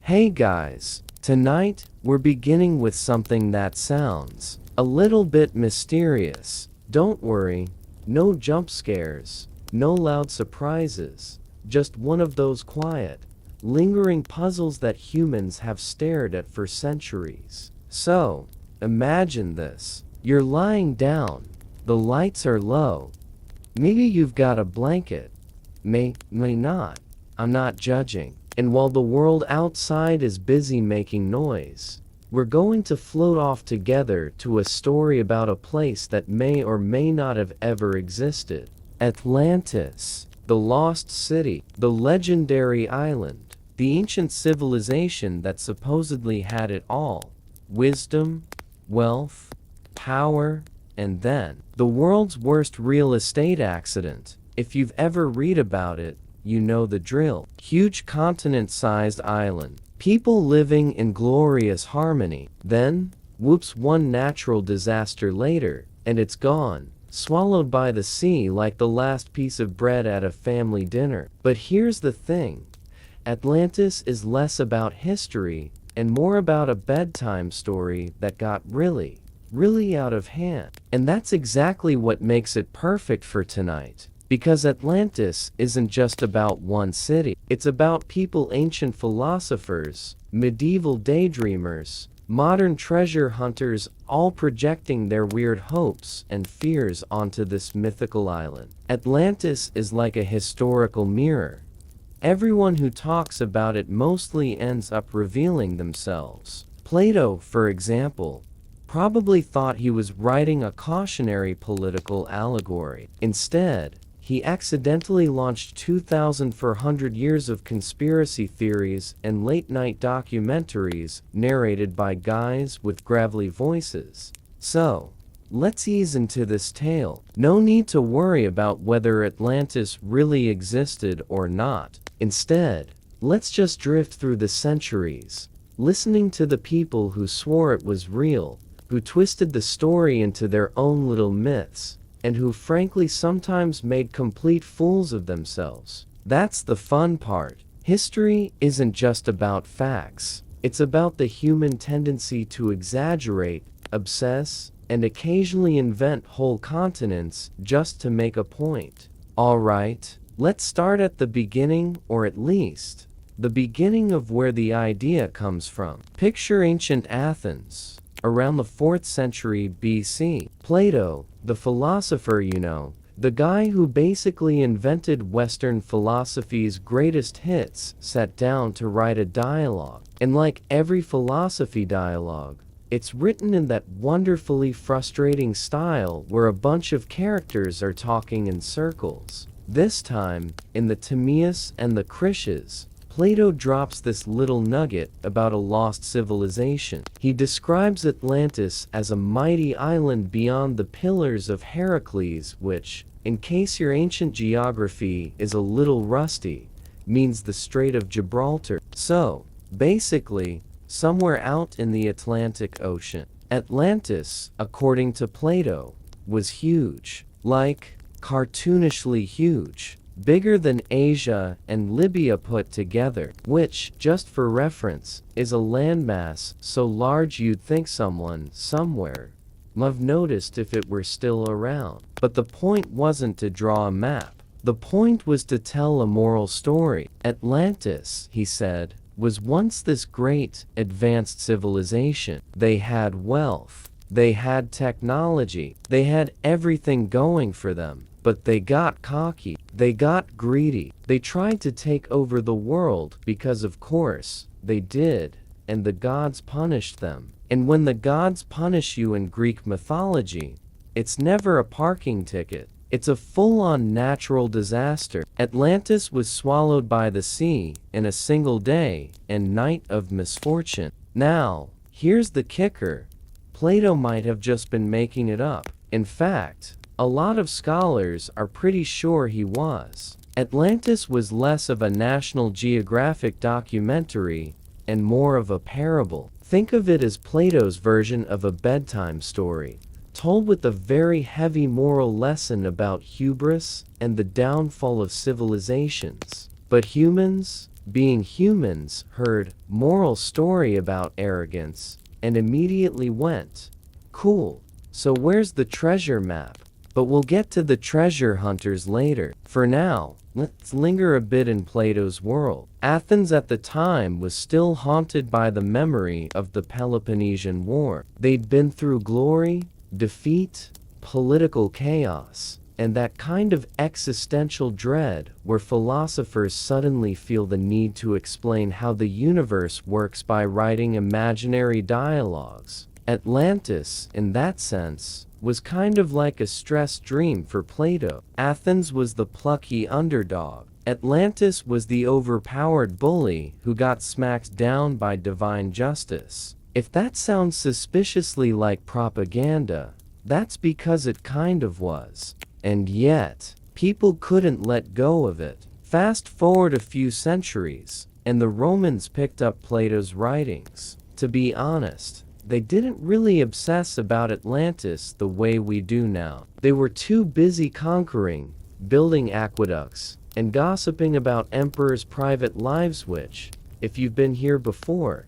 Hey guys, tonight we're beginning with something that sounds a little bit mysterious. Don't worry, no jump scares, no loud surprises, just one of those quiet, lingering puzzles that humans have stared at for centuries. So, imagine this. You're lying down, the lights are low, maybe you've got a blanket, may not, I'm not judging. And while the world outside is busy making noise, we're going to float off together to a story about a place that may or may not have ever existed. Atlantis, the lost city, the legendary island, the ancient civilization that supposedly had it all: wisdom, wealth, power, and then the world's worst real estate accident. If you've ever read about it, you know the drill. Huge continent-sized island, people living in glorious harmony. Then, whoops, one natural disaster later, and it's gone, swallowed by the sea like the last piece of bread at a family dinner. But here's the thing. Atlantis is less about history and more about a bedtime story that got really out of hand. And that's exactly what makes it perfect for tonight. Because Atlantis isn't just about one city. It's about people, ancient philosophers, medieval daydreamers, modern treasure hunters, all projecting their weird hopes and fears onto this mythical island. Atlantis is like a historical mirror. Everyone who talks about it mostly ends up revealing themselves. Plato, for example, probably thought he was writing a cautionary political allegory. Instead, he accidentally launched 2,400 years of conspiracy theories and late-night documentaries narrated by guys with gravelly voices. So, let's ease into this tale. No need to worry about whether Atlantis really existed or not. Instead, let's just drift through the centuries, listening to the people who swore it was real, who twisted the story into their own little myths, and who frankly sometimes made complete fools of themselves. That's the fun part. History isn't just about facts. It's about the human tendency to exaggerate, obsess, and occasionally invent whole continents just to make a point. Alright, let's start at the beginning, or at least, the beginning of where the idea comes from. Picture ancient Athens, around the 4th century BC. Plato, the philosopher, the guy who basically invented Western philosophy's greatest hits, sat down to write a dialogue. And like every philosophy dialogue, it's written in that wonderfully frustrating style where a bunch of characters are talking in circles. This time, in the Timaeus and the Critias, Plato drops this little nugget about a lost civilization. He describes Atlantis as a mighty island beyond the Pillars of Heracles, which, in case your ancient geography is a little rusty, means the Strait of Gibraltar. So, basically, somewhere out in the Atlantic Ocean. Atlantis, according to Plato, was huge. Like, cartoonishly huge. Bigger than Asia and Libya put together, which, just for reference, is a landmass so large you'd think someone, somewhere, might have noticed if it were still around. But the point wasn't to draw a map. The point was to tell a moral story. Atlantis, he said, was once this great, advanced civilization. They had wealth. They had technology. They had everything going for them. But they got cocky. They got greedy. They tried to take over the world because, of course, they did, and the gods punished them. And when the gods punish you in Greek mythology, it's never a parking ticket. It's a full-on natural disaster. Atlantis was swallowed by the sea in a single day and night of misfortune. Now, here's the kicker. Plato might have just been making it up. In fact, a lot of scholars are pretty sure he was. Atlantis was less of a National Geographic documentary and more of a parable. Think of it as Plato's version of a bedtime story, told with a very heavy moral lesson about hubris and the downfall of civilizations. But humans, being humans, heard moral story about arrogance and immediately went, cool, so where's the treasure map? But we'll get to the treasure hunters later. For now, let's linger a bit in Plato's world. Athens at the time was still haunted by the memory of the Peloponnesian War. They'd been through glory, defeat, political chaos, and that kind of existential dread where philosophers suddenly feel the need to explain how the universe works by writing imaginary dialogues. Atlantis, in that sense, was kind of like a stress dream for Plato. Athens was the plucky underdog. Atlantis was the overpowered bully who got smacked down by divine justice. If that sounds suspiciously like propaganda, that's because it kind of was. And yet, people couldn't let go of it. Fast forward a few centuries, and the Romans picked up Plato's writings. To be honest, they didn't really obsess about Atlantis the way we do now. They were too busy conquering, building aqueducts, and gossiping about emperors' private lives, which, if you've been here before,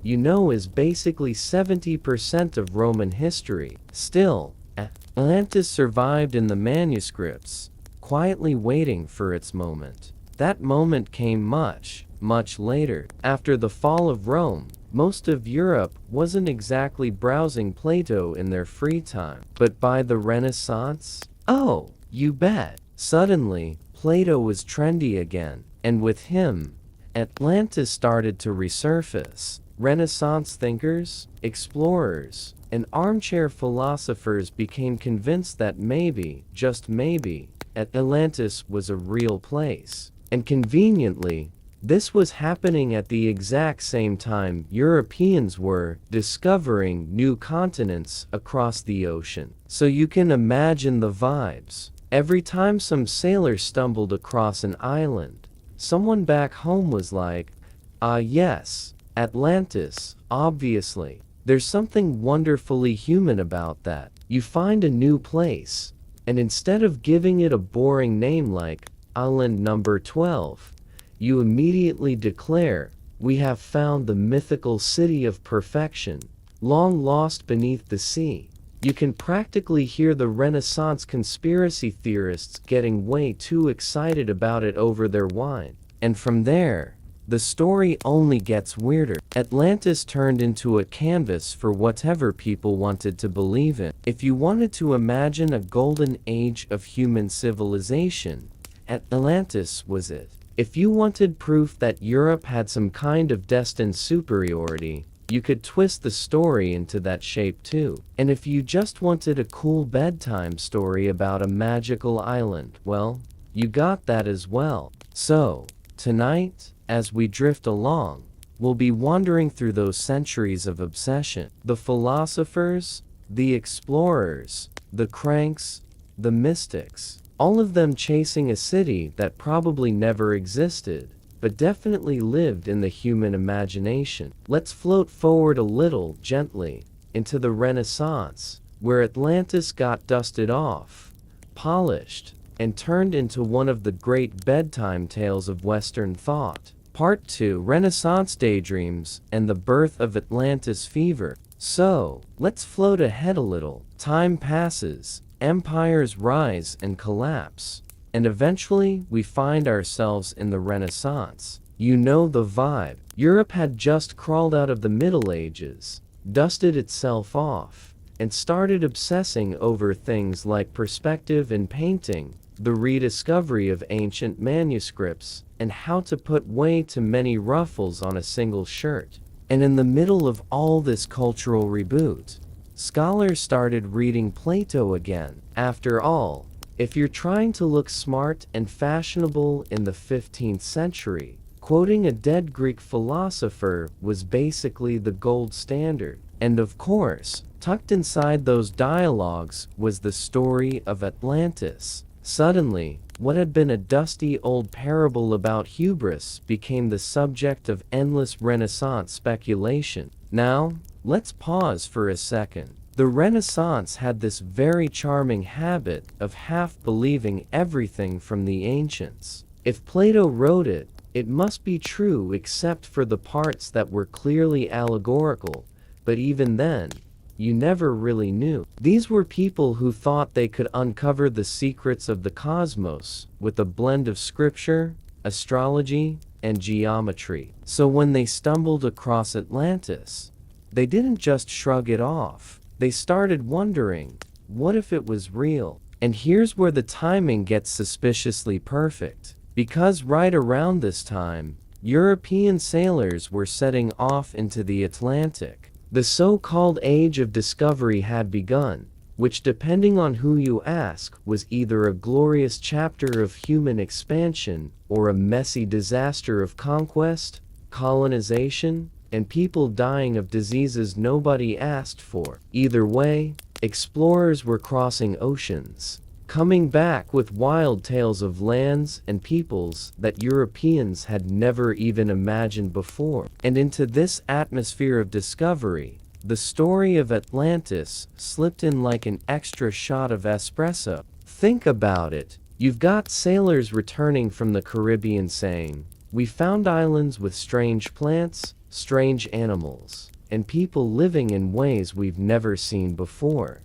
you know is basically 70% of Roman history. Still, Atlantis survived in the manuscripts, quietly waiting for its moment. That moment came much, much later. After the fall of Rome, most of Europe wasn't exactly browsing Plato in their free time. But by the Renaissance? Oh, you bet. Suddenly, Plato was trendy again, and with him, Atlantis started to resurface. Renaissance thinkers, explorers, and armchair philosophers became convinced that maybe, just maybe, Atlantis was a real place. And conveniently, this was happening at the exact same time Europeans were discovering new continents across the ocean. So you can imagine the vibes. Every time some sailor stumbled across an island, someone back home was like, ah yes, Atlantis, obviously. There's something wonderfully human about that. You find a new place, and instead of giving it a boring name like Island Number 12, you immediately declare, we have found the mythical city of perfection, long lost beneath the sea. You can practically hear the Renaissance conspiracy theorists getting way too excited about it over their wine. And from there, the story only gets weirder. Atlantis turned into a canvas for whatever people wanted to believe in. If you wanted to imagine a golden age of human civilization, Atlantis was it. If you wanted proof that Europe had some kind of destined superiority, you could twist the story into that shape too. And if you just wanted a cool bedtime story about a magical island, well, you got that as well. So, tonight, as we drift along, we'll be wandering through those centuries of obsession. The philosophers, the explorers, the cranks, the mystics, all of them chasing a city that probably never existed, but definitely lived in the human imagination. Let's float forward a little, gently, into the Renaissance, where Atlantis got dusted off, polished, and turned into one of the great bedtime tales of Western thought. Part 2: Renaissance Daydreams and the Birth of Atlantis Fever. So, let's float ahead a little. Time passes, empires rise and collapse, and eventually we find ourselves in the Renaissance. You know the vibe. Europe had just crawled out of the Middle Ages, dusted itself off, and started obsessing over things like perspective in painting, the rediscovery of ancient manuscripts, and how to put way too many ruffles on a single shirt. And in the middle of all this cultural reboot, scholars started reading Plato again. After all, if you're trying to look smart and fashionable in the 15th century, quoting a dead Greek philosopher was basically the gold standard. And of course, tucked inside those dialogues was the story of Atlantis. Suddenly, what had been a dusty old parable about hubris became the subject of endless Renaissance speculation. Now, let's pause for a second. The Renaissance had this very charming habit of half believing everything from the ancients. If Plato wrote it, It must be true except for the parts that were clearly allegorical, but even then, you never really knew. These were people who thought they could uncover the secrets of the cosmos with a blend of scripture, astrology, and geometry. So when they stumbled across Atlantis, they didn't just shrug it off. They started wondering, what if it was real? And here's where the timing gets suspiciously perfect. Because right around this time, European sailors were setting off into the Atlantic. The so-called Age of Discovery had begun, which, depending on who you ask, was either a glorious chapter of human expansion or a messy disaster of conquest, colonization, and people dying of diseases nobody asked for. Either way, explorers were crossing oceans, coming back with wild tales of lands and peoples that Europeans had never even imagined before. And into this atmosphere of discovery, the story of Atlantis slipped in like an extra shot of espresso. Think about it. You've got sailors returning from the Caribbean saying, "We found islands with strange plants, strange animals, and people living in ways we've never seen before."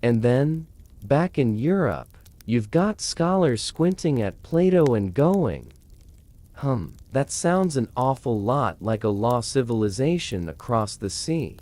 And then, back in Europe, you've got scholars squinting at Plato and going, that sounds an awful lot like a lost civilization across the sea.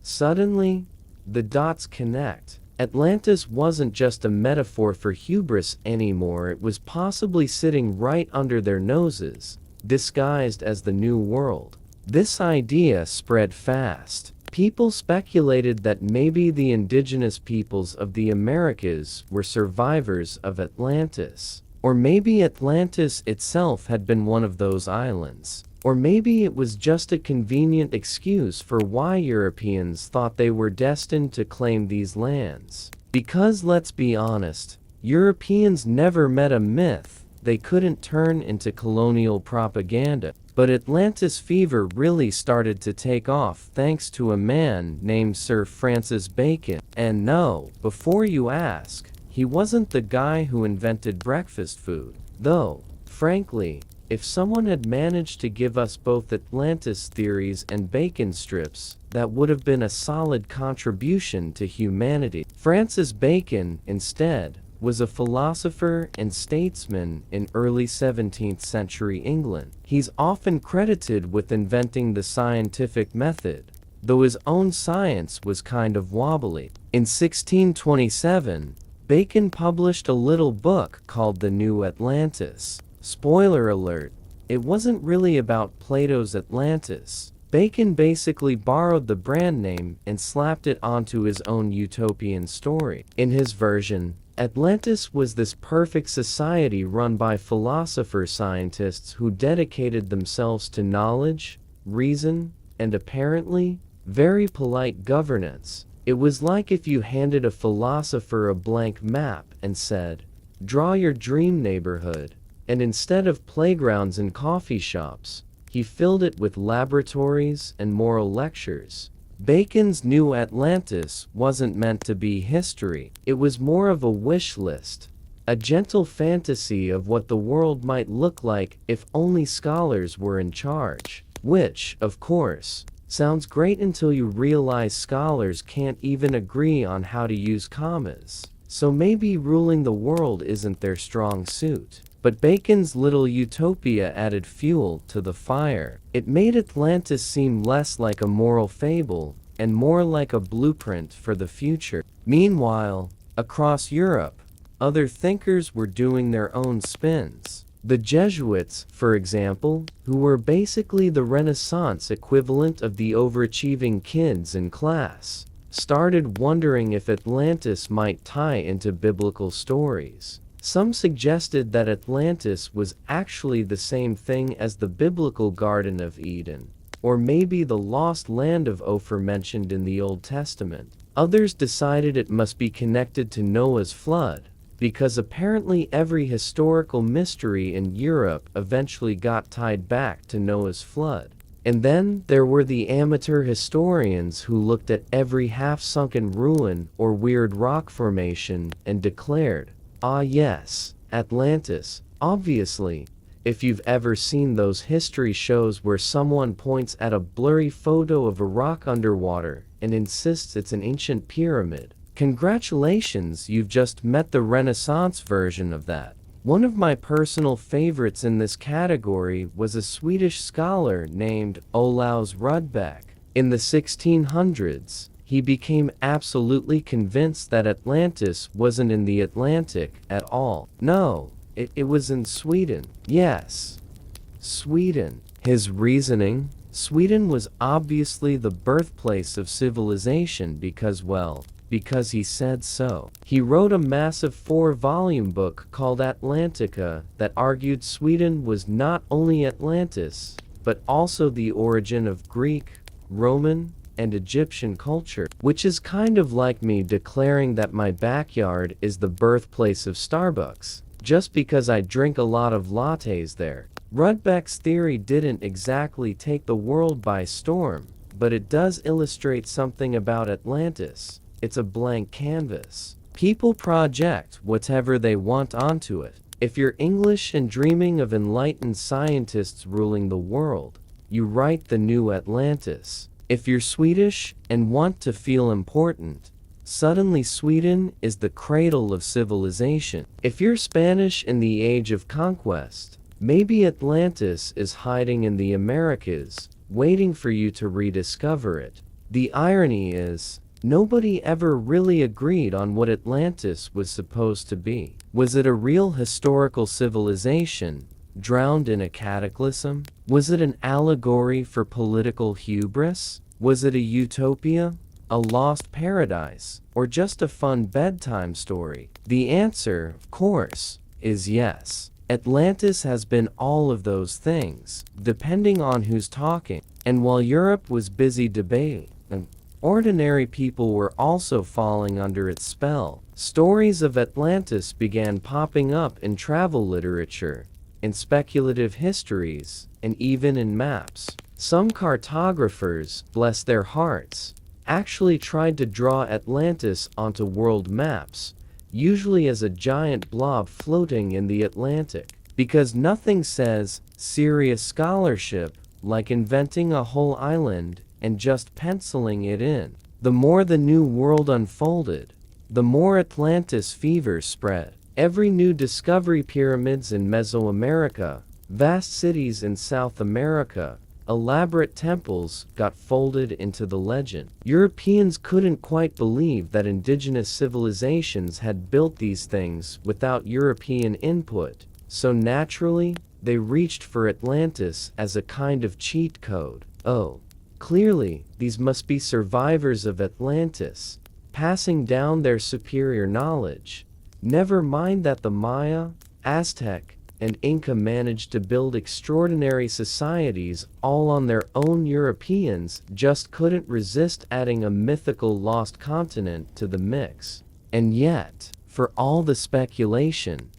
Suddenly, the dots connect. Atlantis wasn't just a metaphor for hubris anymore, it was possibly sitting right under their noses, disguised as the New World. This idea spread fast. People speculated that maybe the indigenous peoples of the Americas were survivors of Atlantis. Or maybe Atlantis itself had been one of those islands. Or maybe it was just a convenient excuse for why Europeans thought they were destined to claim these lands. Because let's be honest, Europeans never met a myth they couldn't turn into colonial propaganda. But Atlantis fever really started to take off thanks to a man named Sir Francis Bacon. And no, before you ask, he wasn't the guy who invented breakfast food. Though, frankly, if someone had managed to give us both Atlantis theories and bacon strips, that would have been a solid contribution to humanity. Francis Bacon, instead, was a philosopher and statesman in early 17th century England. He's often credited with inventing the scientific method, though his own science was kind of wobbly. In 1627, Bacon published a little book called The New Atlantis. Spoiler alert, it wasn't really about Plato's Atlantis. Bacon basically borrowed the brand name and slapped it onto his own utopian story. In his version, Atlantis was this perfect society run by philosopher-scientists who dedicated themselves to knowledge, reason, and apparently, very polite governance. It was like if you handed a philosopher a blank map and said, "Draw your dream neighborhood," and instead of playgrounds and coffee shops, he filled it with laboratories and moral lectures. Bacon's New Atlantis wasn't meant to be history. It was more of a wish list, a gentle fantasy of what the world might look like if only scholars were in charge. Which, of course, sounds great until you realize scholars can't even agree on how to use commas. So maybe ruling the world isn't their strong suit. But Bacon's little utopia added fuel to the fire. It made Atlantis seem less like a moral fable and more like a blueprint for the future. Meanwhile, across Europe, other thinkers were doing their own spins. The Jesuits, for example, who were basically the Renaissance equivalent of the overachieving kids in class, started wondering if Atlantis might tie into biblical stories. Some suggested that Atlantis was actually the same thing as the biblical Garden of Eden, or maybe the lost land of Ophir mentioned in the Old Testament. Others decided it must be connected to Noah's flood, because apparently every historical mystery in Europe eventually got tied back to Noah's flood. And then there were the amateur historians who looked at every half-sunken ruin or weird rock formation and declared, "Ah yes, Atlantis, obviously, If you've ever seen those history shows where someone points at a blurry photo of a rock underwater and insists it's an ancient pyramid, congratulations, you've just met the Renaissance version of that. One of my personal favorites in this category was a Swedish scholar named Olaus Rudbeck. In the 1600s, he became absolutely convinced that Atlantis wasn't in the Atlantic at all. No, it was in Sweden. Yes, Sweden. His reasoning? Sweden was obviously the birthplace of civilization because, well, because he said so. He wrote a massive 4-volume book called Atlantica that argued Sweden was not only Atlantis, but also the origin of Greek, Roman, and Egyptian culture, which is kind of like me declaring that my backyard is the birthplace of Starbucks, just because I drink a lot of lattes there. Rudbeck's theory didn't exactly take the world by storm, but it does illustrate something about Atlantis. It's a blank canvas. People project whatever they want onto it. If you're English and dreaming of enlightened scientists ruling the world, you write the new Atlantis. If you're Swedish and want to feel important, suddenly Sweden is the cradle of civilization. If you're Spanish in the age of conquest, maybe Atlantis is hiding in the Americas, waiting for you to rediscover it. The irony is, nobody ever really agreed on what Atlantis was supposed to be. Was it a real historical civilization, drowned in a cataclysm? Was it an allegory for political hubris? Was it a utopia, a lost paradise, or just a fun bedtime story? The answer, of course, is yes. Atlantis has been all of those things, depending on who's talking. And while Europe was busy debating, ordinary people were also falling under its spell. Stories of Atlantis began popping up in travel literature, in speculative histories, and even in maps. Some cartographers, bless their hearts, actually tried to draw Atlantis onto world maps, usually as a giant blob floating in the Atlantic. Because nothing says serious scholarship like inventing a whole island and just penciling it in. The more the new world unfolded, the more Atlantis fever spread. Every new discovery, pyramids in Mesoamerica, vast cities in South America, elaborate temples, got folded into the legend. Europeans couldn't quite believe that indigenous civilizations had built these things without European input, so naturally, they reached for Atlantis as a kind of cheat code. Oh, clearly, these must be survivors of Atlantis, passing down their superior knowledge. Never mind that the Maya, Aztec, and Inca managed to build extraordinary societies all on their own. Europeans just couldn't resist adding a mythical lost continent to the mix. And yet, for all the speculation,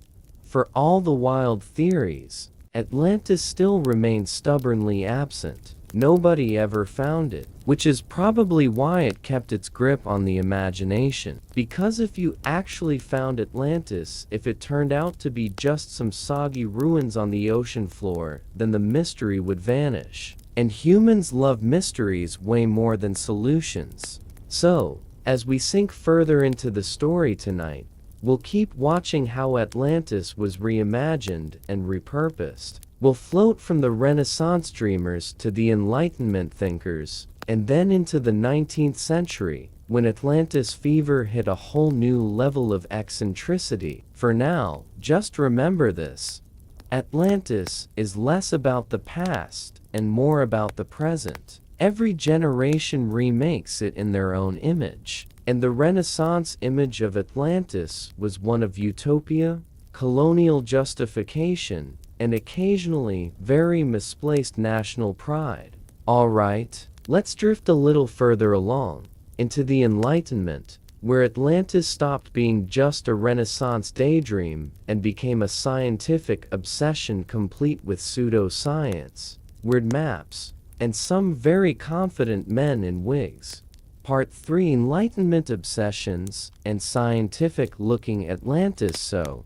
for all the wild theories, Atlantis still remains stubbornly absent. Nobody ever found it, which is probably why it kept its grip on the imagination. Because if you actually found Atlantis, if it turned out to be just some soggy ruins on the ocean floor, then the mystery would vanish. And humans love mysteries way more than solutions. So, as we sink further into the story tonight, we'll keep watching how Atlantis was reimagined and repurposed. We'll float from the Renaissance dreamers to the Enlightenment thinkers, and then into the 19th century, when Atlantis fever hit a whole new level of eccentricity. For now, just remember this: Atlantis is less about the past and more about the present. Every generation remakes it in their own image, and the Renaissance image of Atlantis was one of utopia, colonial justification, and occasionally very misplaced national pride. Alright, let's drift a little further along, into the Enlightenment, where Atlantis stopped being just a Renaissance daydream and became a scientific obsession complete with pseudoscience, weird maps, and some very confident men in wigs. Part 3: Enlightenment Obsessions and Scientific Looking Atlantis. So,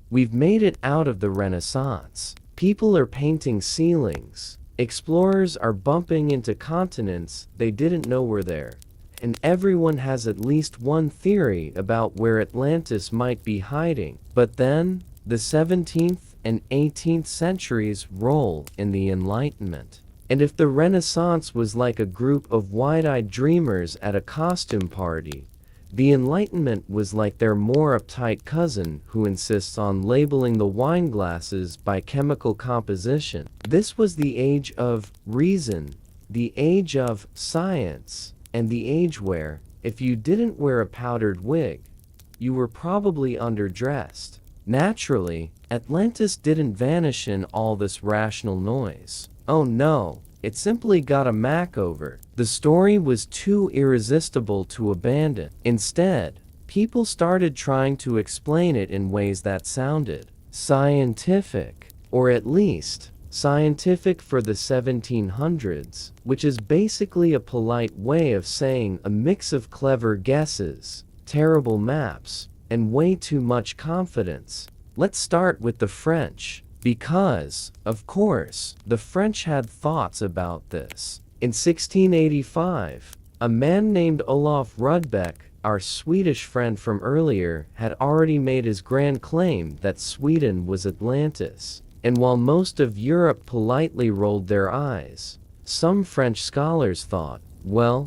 we've made it out of the Renaissance. People are painting ceilings. Explorers are bumping into continents they didn't know were there. And everyone has at least one theory about where Atlantis might be hiding. But then, the 17th and 18th centuries roll in the Enlightenment. And if the Renaissance was like a group of wide-eyed dreamers at a costume party, the Enlightenment was like their more uptight cousin who insists on labeling the wine glasses by chemical composition. This was the age of reason, the age of science, and the age where, if you didn't wear a powdered wig, you were probably underdressed. Naturally, Atlantis didn't vanish in all this rational noise. Oh no, it simply got a makeover. The story was too irresistible to abandon. Instead, people started trying to explain it in ways that sounded scientific, or at least scientific for the 1700s, which is basically a polite way of saying a mix of clever guesses, terrible maps, and way too much confidence. Let's start with the French, because, of course, the French had thoughts about this. In 1685, a man named Olaf Rudbeck, our Swedish friend from earlier, had already made his grand claim that Sweden was Atlantis. And while most of Europe politely rolled their eyes, some French scholars thought, well,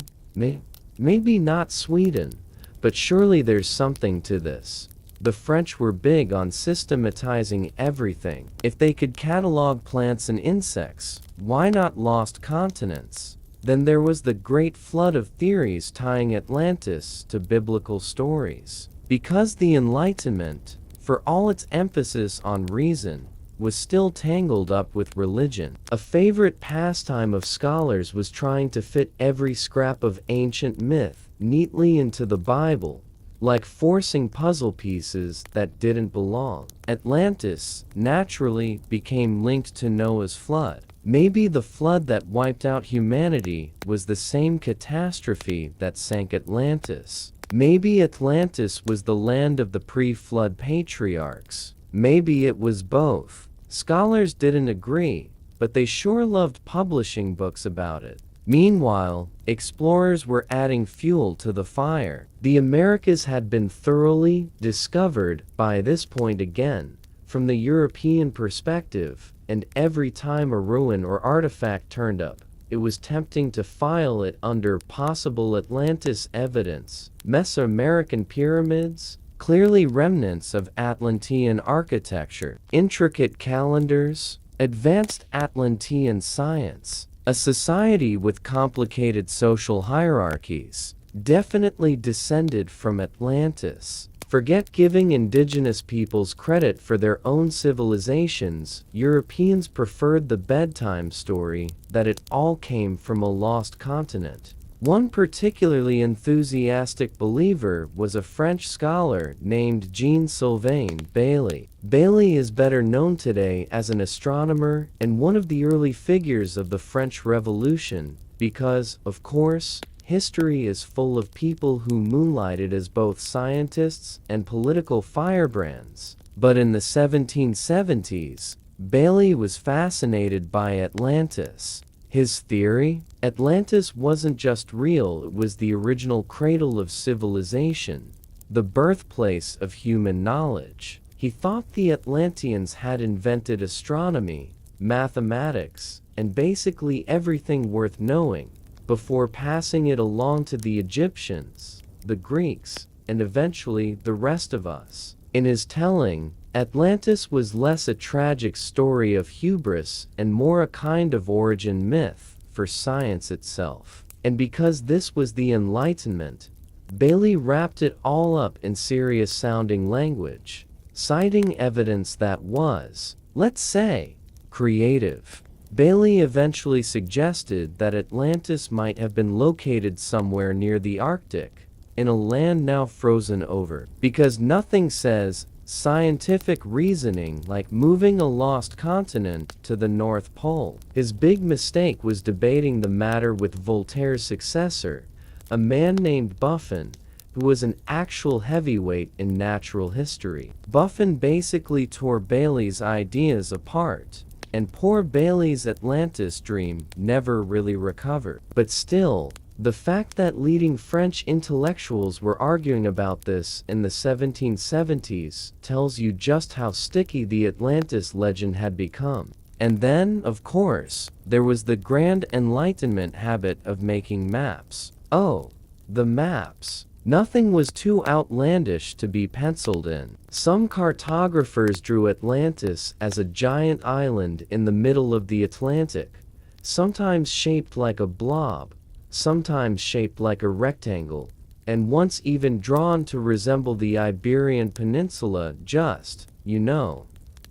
maybe not Sweden, but surely there's something to this. The French were big on systematizing everything. If they could catalog plants and insects, why not lost continents? Then there was the great flood of theories tying Atlantis to biblical stories. Because the Enlightenment, for all its emphasis on reason, was still tangled up with religion. A favorite pastime of scholars was trying to fit every scrap of ancient myth neatly into the Bible, like forcing puzzle pieces that didn't belong. Atlantis, naturally, became linked to Noah's flood. Maybe the flood that wiped out humanity was the same catastrophe that sank Atlantis. Maybe Atlantis was the land of the pre-flood patriarchs. Maybe it was both. Scholars didn't agree, but they sure loved publishing books about it. Meanwhile, explorers were adding fuel to the fire. The Americas had been thoroughly discovered by this point again, from the European perspective, and every time a ruin or artifact turned up, it was tempting to file it under possible Atlantis evidence. Mesoamerican pyramids, clearly remnants of Atlantean architecture, intricate calendars, advanced Atlantean science, a society with complicated social hierarchies, definitely descended from Atlantis. Forget giving indigenous peoples credit for their own civilizations. Europeans preferred the bedtime story that it all came from a lost continent. One particularly enthusiastic believer was a French scholar named Jean-Sylvain Bailly. Bailly is better known today as an astronomer and one of the early figures of the French Revolution because, of course, history is full of people who moonlighted as both scientists and political firebrands. But in the 1770s, Bailly was fascinated by Atlantis. His theory? Atlantis wasn't just real, it was the original cradle of civilization, the birthplace of human knowledge. He thought the Atlanteans had invented astronomy, mathematics, and basically everything worth knowing, before passing it along to the Egyptians, the Greeks, and eventually the rest of us. In his telling, Atlantis was less a tragic story of hubris and more a kind of origin myth for science itself. And because this was the Enlightenment, Bailly wrapped it all up in serious-sounding language, citing evidence that was, let's say, creative. Bailly eventually suggested that Atlantis might have been located somewhere near the Arctic, in a land now frozen over, because nothing says scientific reasoning like moving a lost continent to the North Pole. His big mistake was debating the matter with Voltaire's successor, a man named Buffon, who was an actual heavyweight in natural history. Buffon basically tore Bailly's ideas apart. and poor Bailey's Atlantis dream never really recovered. But still, the fact that leading French intellectuals were arguing about this in the 1770s tells you just how sticky the Atlantis legend had become. And then, of course, there was the grand Enlightenment habit of making maps. Oh, the maps. Nothing was too outlandish to be penciled in. Some cartographers drew Atlantis as a giant island in the middle of the Atlantic, sometimes shaped like a blob, sometimes shaped like a rectangle, and once even drawn to resemble the Iberian Peninsula, just,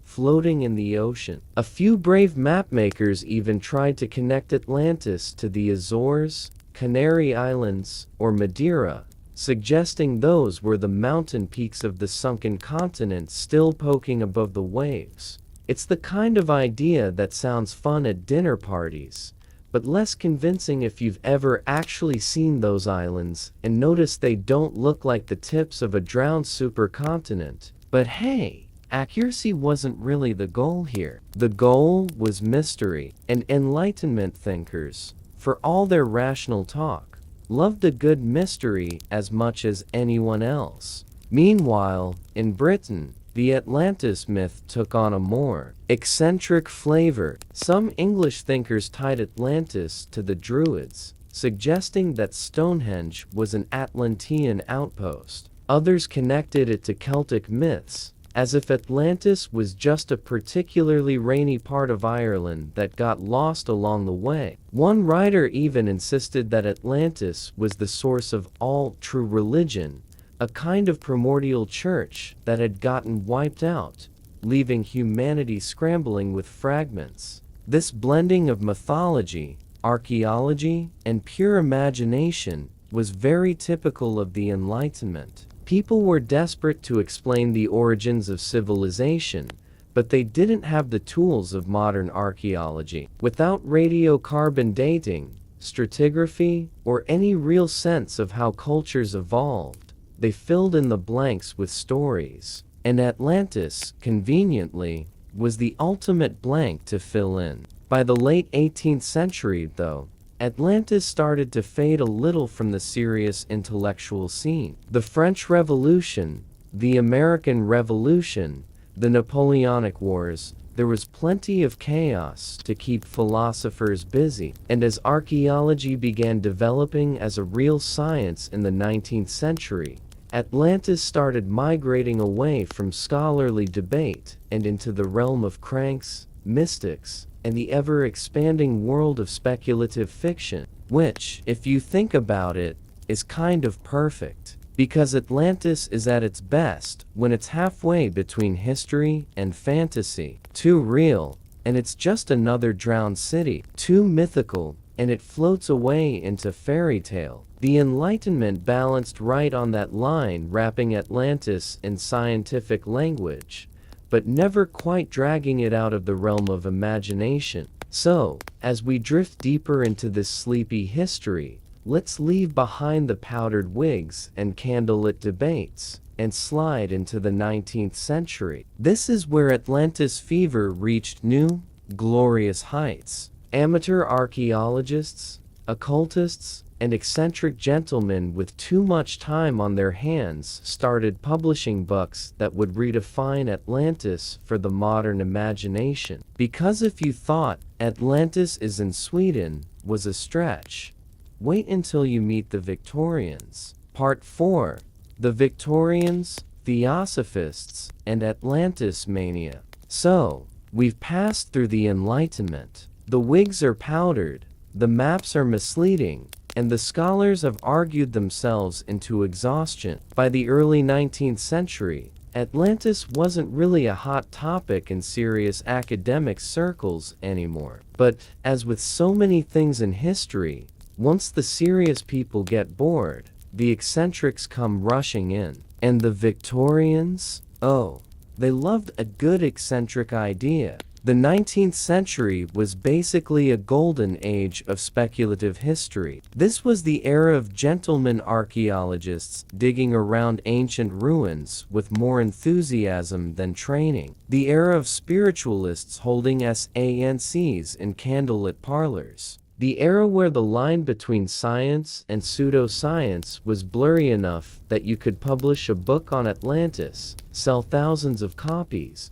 floating in the ocean. A few brave mapmakers even tried to connect Atlantis to the Azores, Canary Islands, or Madeira, suggesting those were the mountain peaks of the sunken continent still poking above the waves. It's the kind of idea that sounds fun at dinner parties, but less convincing if you've ever actually seen those islands and noticed they don't look like the tips of a drowned supercontinent. But hey, accuracy wasn't really the goal here. The goal was mystery, and Enlightenment thinkers, for all their rational talk, loved a good mystery as much as anyone else. Meanwhile, in Britain, the Atlantis myth took on a more eccentric flavor. Some English thinkers tied Atlantis to the Druids, suggesting that Stonehenge was an Atlantean outpost. Others connected it to Celtic myths, as if Atlantis was just a particularly rainy part of Ireland that got lost along the way. One writer even insisted that Atlantis was the source of all true religion, a kind of primordial church that had gotten wiped out, leaving humanity scrambling with fragments. This blending of mythology, archaeology, and pure imagination was very typical of the Enlightenment. People were desperate to explain the origins of civilization, but they didn't have the tools of modern archaeology. Without radiocarbon dating, stratigraphy, or any real sense of how cultures evolved, they filled in the blanks with stories. And Atlantis, conveniently, was the ultimate blank to fill in. By the late 18th century, though, Atlantis started to fade a little from the serious intellectual scene. The French Revolution, the American Revolution, the Napoleonic Wars, there was plenty of chaos to keep philosophers busy. And as archaeology began developing as a real science in the 19th century, Atlantis started migrating away from scholarly debate and into the realm of cranks, mystics, and the ever-expanding world of speculative fiction, which, if you think about it, is kind of perfect. Because Atlantis is at its best when it's halfway between history and fantasy. Too real, and it's just another drowned city. Too mythical, and it floats away into fairy tale. The Enlightenment balanced right on that line, wrapping Atlantis in scientific language, but never quite dragging it out of the realm of imagination. So, as we drift deeper into this sleepy history, let's leave behind the powdered wigs and candlelit debates, and slide into the 19th century. This is where Atlantis fever reached new, glorious heights. Amateur archaeologists, occultists, and eccentric gentlemen with too much time on their hands started publishing books that would redefine Atlantis for the modern imagination. Because if you thought Atlantis is in Sweden was a stretch, wait until you meet the Victorians. Part 4. The Victorians, Theosophists, and Atlantis Mania. So, we've passed through the Enlightenment. The wigs are powdered, the maps are misleading, and the scholars have argued themselves into exhaustion. By the early 19th century, Atlantis wasn't really a hot topic in serious academic circles anymore. But, as with so many things in history, once the serious people get bored, the eccentrics come rushing in. And the Victorians? Oh, they loved a good eccentric idea. The 19th century was basically a golden age of speculative history. This was the era of gentlemen archaeologists digging around ancient ruins with more enthusiasm than training. The era of spiritualists holding SANCs in candlelit parlors. The era where the line between science and pseudoscience was blurry enough that you could publish a book on Atlantis, sell thousands of copies,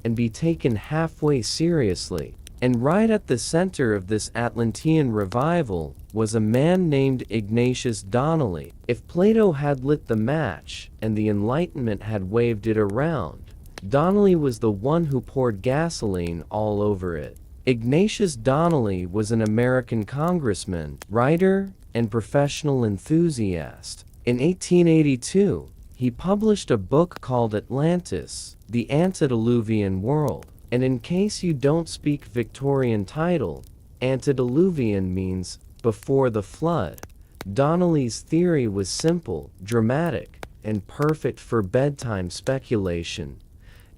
and be taken halfway seriously. And right at the center of this Atlantean revival was a man named Ignatius Donnelly. If Plato had lit the match and the Enlightenment had waved it around, Donnelly was the one who poured gasoline all over it. Ignatius Donnelly was an American congressman, writer, and professional enthusiast. In 1882, he published a book called Atlantis, the Antediluvian World. And in case you don't speak Victorian title, antediluvian means before the flood. Donnelly's theory was simple, dramatic, and perfect for bedtime speculation.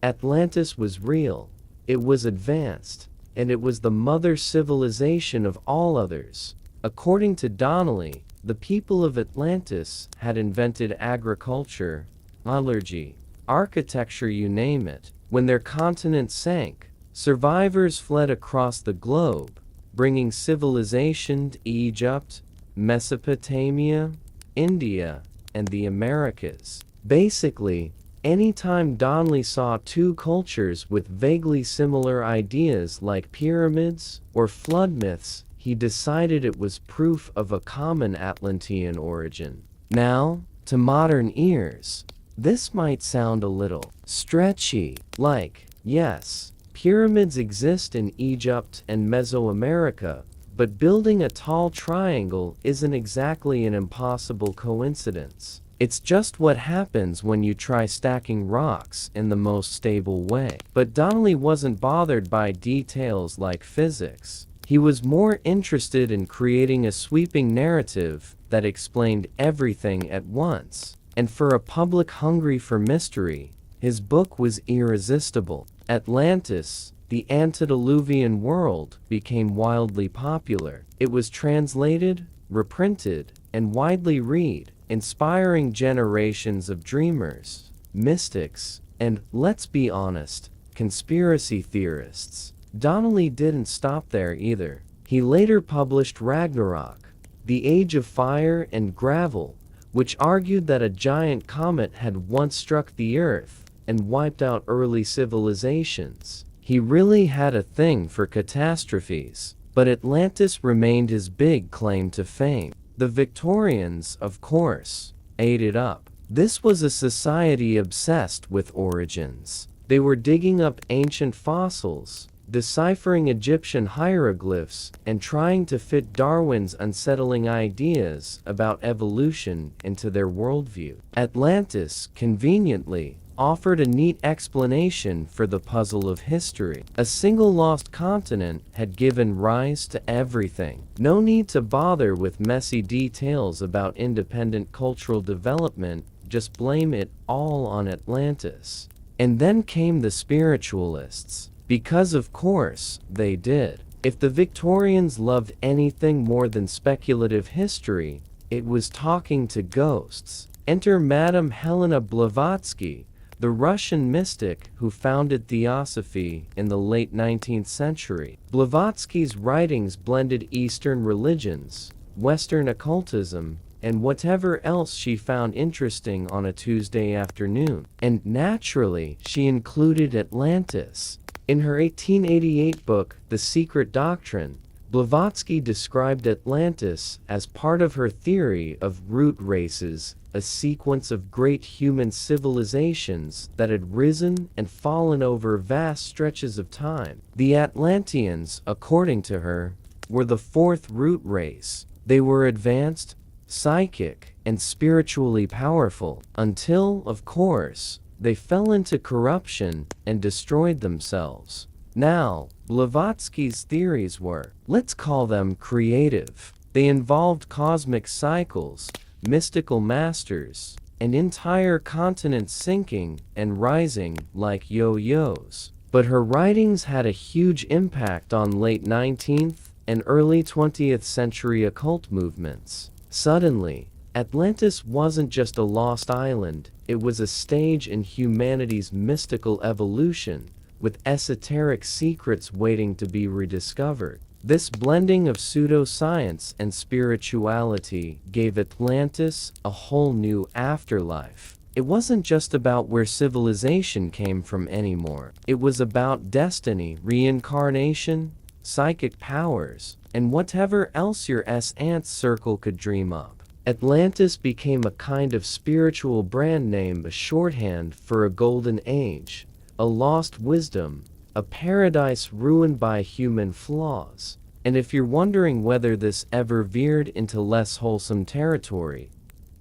Atlantis was real, it was advanced, and it was the mother civilization of all others. According to Donnelly, the people of Atlantis had invented agriculture, metallurgy, architecture, you name it. When their continent sank, survivors fled across the globe, bringing civilization to Egypt, Mesopotamia, India, and the Americas. Basically, anytime Donnelly saw two cultures with vaguely similar ideas like pyramids or flood myths, he decided it was proof of a common Atlantean origin. Now, to modern ears, this might sound a little stretchy, like, yes, pyramids exist in Egypt and Mesoamerica, but building a tall triangle isn't exactly an impossible coincidence. It's just what happens when you try stacking rocks in the most stable way. But Donnelly wasn't bothered by details like physics. He was more interested in creating a sweeping narrative that explained everything at once. And for a public hungry for mystery, his book was irresistible. Atlantis, the Antediluvian World, became wildly popular. It was translated, reprinted, and widely read, inspiring generations of dreamers, mystics, and, let's be honest, conspiracy theorists. Donnelly didn't stop there either. He later published Ragnarok, the Age of Fire and Gravel, which argued that a giant comet had once struck the Earth and wiped out early civilizations. He really had a thing for catastrophes, but Atlantis remained his big claim to fame. The Victorians, of course, ate it up. This was a society obsessed with origins. They were digging up ancient fossils, deciphering Egyptian hieroglyphs, and trying to fit Darwin's unsettling ideas about evolution into their worldview. Atlantis, conveniently, offered a neat explanation for the puzzle of history. A single lost continent had given rise to everything. No need to bother with messy details about independent cultural development, just blame it all on Atlantis. And then came the spiritualists. Because of course, they did. If the Victorians loved anything more than speculative history, it was talking to ghosts. Enter Madame Helena Blavatsky, the Russian mystic who founded Theosophy in the late 19th century. Blavatsky's writings blended Eastern religions, Western occultism, and whatever else she found interesting on a Tuesday afternoon. And naturally, she included Atlantis. In her 1888 book, The Secret Doctrine, Blavatsky described Atlantis as part of her theory of root races, a sequence of great human civilizations that had risen and fallen over vast stretches of time. The Atlanteans, according to her, were the fourth root race. They were advanced, psychic, and spiritually powerful, until, of course, they fell into corruption and destroyed themselves. Now, Blavatsky's theories were, let's call them creative. They involved cosmic cycles, mystical masters, and entire continents sinking and rising like yo-yos. but her writings had a huge impact on late 19th and early 20th century occult movements. Suddenly, Atlantis wasn't just a lost island, it was a stage in humanity's mystical evolution, with esoteric secrets waiting to be rediscovered. This blending of pseudoscience and spirituality gave Atlantis a whole new afterlife. It wasn't just about where civilization came from anymore. It was about destiny, reincarnation, psychic powers, and whatever else your aunt's circle could dream up. Atlantis became a kind of spiritual brand name, a shorthand for a golden age, a lost wisdom, a paradise ruined by human flaws. And if you're wondering whether this ever veered into less wholesome territory,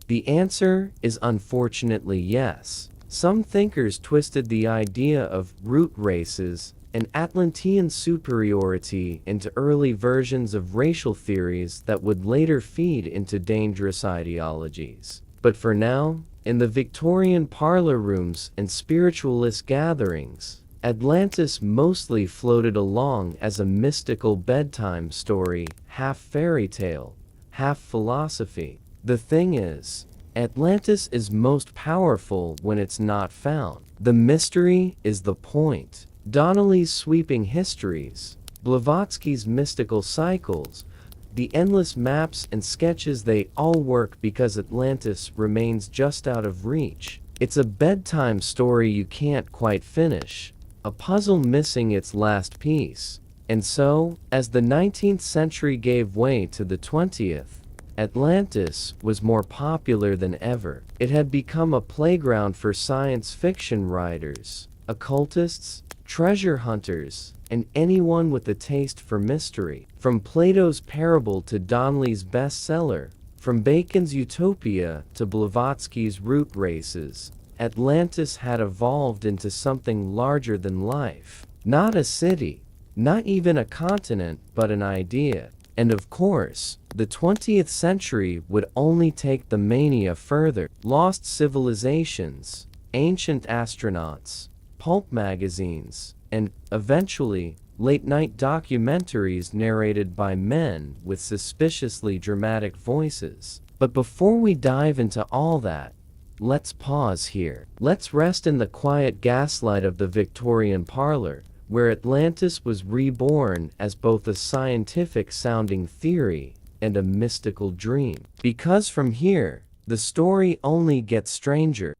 the answer is unfortunately yes. Some thinkers twisted the idea of root races and Atlantean superiority into early versions of racial theories that would later feed into dangerous ideologies. But for now, in the Victorian parlor rooms and spiritualist gatherings, Atlantis mostly floated along as a mystical bedtime story, half fairy tale, half philosophy. The thing is, Atlantis is most powerful when it's not found. The mystery is the point. Donnelly's sweeping histories, Blavatsky's mystical cycles, the endless maps and sketches, they all work because Atlantis remains just out of reach. It's a bedtime story you can't quite finish, a puzzle missing its last piece. And so, as the 19th century gave way to the 20th, Atlantis was more popular than ever. It had become a playground for science fiction writers, occultists, treasure hunters, and anyone with a taste for mystery. From Plato's Parable to Donnelly's bestseller, from Bacon's Utopia to Blavatsky's Root Races, Atlantis had evolved into something larger than life. Not a city, not even a continent, but an idea. And of course, the 20th century would only take the mania further. Lost civilizations, ancient astronauts, pulp magazines, and, eventually, late-night documentaries narrated by men with suspiciously dramatic voices. But before we dive into all that, let's pause here. Let's rest in the quiet gaslight of the Victorian parlor, where Atlantis was reborn as both a scientific-sounding theory and a mystical dream. Because from here, the story only gets stranger.